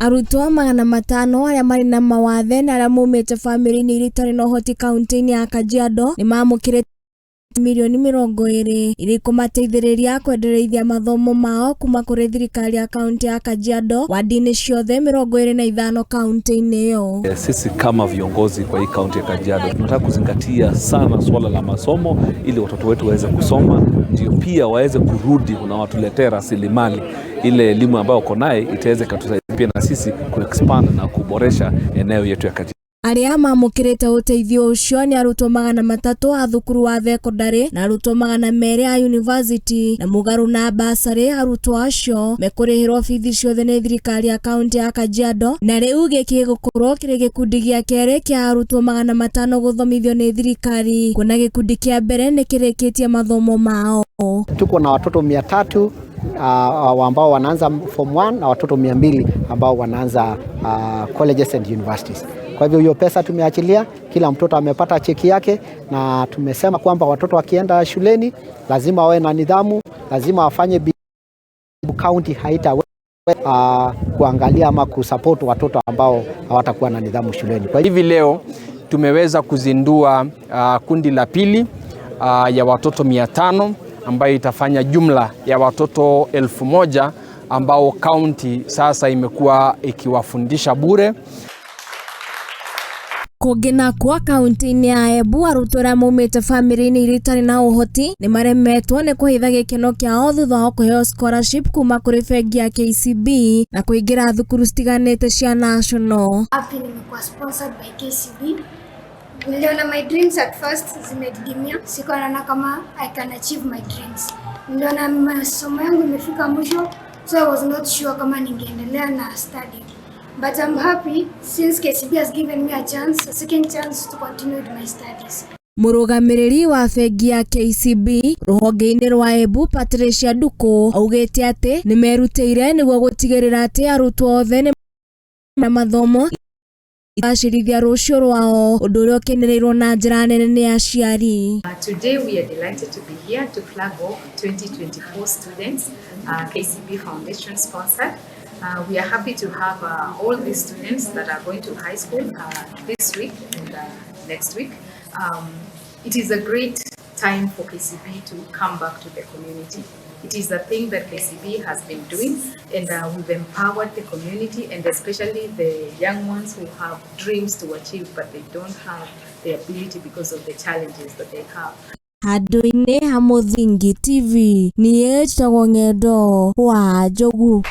Arutwo 500 arĩa marĩ na mawathe na arĩa maumĩte famĩlĩ-inĩ iria itarĩ na ũhoti kaunti-inĩ ya Kajiado nĩ mamũkĩrĩte milioni 20 ili kũmateithĩrĩria kwendereithia mathomo mao kuma kũrĩ thirikari ya kaunti ya Kajiado wadi-inĩ ciothe 25 kaunti-inĩ ĩyo. Sisi kama viongozi kwa hii kaunti ya Kajiado tunataka kuzingatia sana swala la masomo ili watoto wetu waweze kusoma, ndio pia waweze kurudi na watuletee rasilimali ile elimu ambayo uko naye itaweze kutusaidia pia na sisi kuexpand na kuboresha eneo yetu ya Kajiado. Arĩa mamũkĩrĩte ũteithio ũcio nĩ arutwo 300 a thukuru wa thekondarĩ na arutwo 200 a university, na mũgarũ na basarĩ arutwo acio mekũrĩhĩrwo bithi ciothe nĩ thirikari ya kaunti ya Kajiado, na rĩu gĩkĩ gũkorwo kĩrĩ gĩkundi gĩa kerĩ kĩa arutwo 500 gũthomithio nĩ thirikari, kuona gĩkundi kĩa mbere nĩ kĩrĩkĩtie mathomo mao. Tuko na watoto 300 ambao wanaanza form 1 na watoto 200 ambao wanaanza colleges and universities. Kwa hivyo hiyo pesa tumeachilia, kila mtoto amepata cheki yake, na tumesema kwamba watoto wakienda shuleni lazima wawe na nidhamu, lazima wafanye county haitaweza kuangalia ama kusupport watoto ambao hawatakuwa na nidhamu shuleni. Kwa hivi leo tumeweza kuzindua kundi la pili ya watoto 500 ambayo itafanya jumla ya watoto 1000 ambao county sasa imekuwa ikiwafundisha bure. Kũngĩna kwa kaunti-inĩ ya Embu arutwo arĩa maumĩte famĩlĩ-inĩ iria itarĩ na ũhoti nĩ maremetwo nĩ kũhitha gĩkeno kĩao thutha wa kũheo scholarship kuma kũrĩ bengi ya KCB na kũingĩra thukuru citiganĩte cia national. Happy nimekuwa sponsored by KCB. Niliona my dreams at first zimedidimia, sikuona kama I can achieve my dreams. Niliona masomo yangu imefika mwisho, so I was not sure kama ningeendelea na study. But I'm happy since KCB has given me a second chance to continue with my studies. Mũrũgamĩrĩri wa bengi ya KCB rũhonge-inĩ rwa Embu Patricia Nduku augĩte atĩ nĩ merutĩire nĩguo gũtigĩrĩra atĩ arutwo othe nĩ na mathomo acirithia rũciũ rwao, ũndũ ũrĩa ũkenereirwo na njĩra nene nĩ aciari. Today we are delighted to be here to flag off 2024 students, KCB Foundation sponsored. We are happy to have all these students that are going to high school this week and next week. It is a great time for KCB to come back to the community. It is a thing that KCB has been doing, and we've empowered the community, and especially the young ones who have dreams to achieve but they don't have the ability because of the challenges that they have. Handũ-inĩ ha Mũthingi TV niĩ njĩtagwo Ng'endo wa Njogu.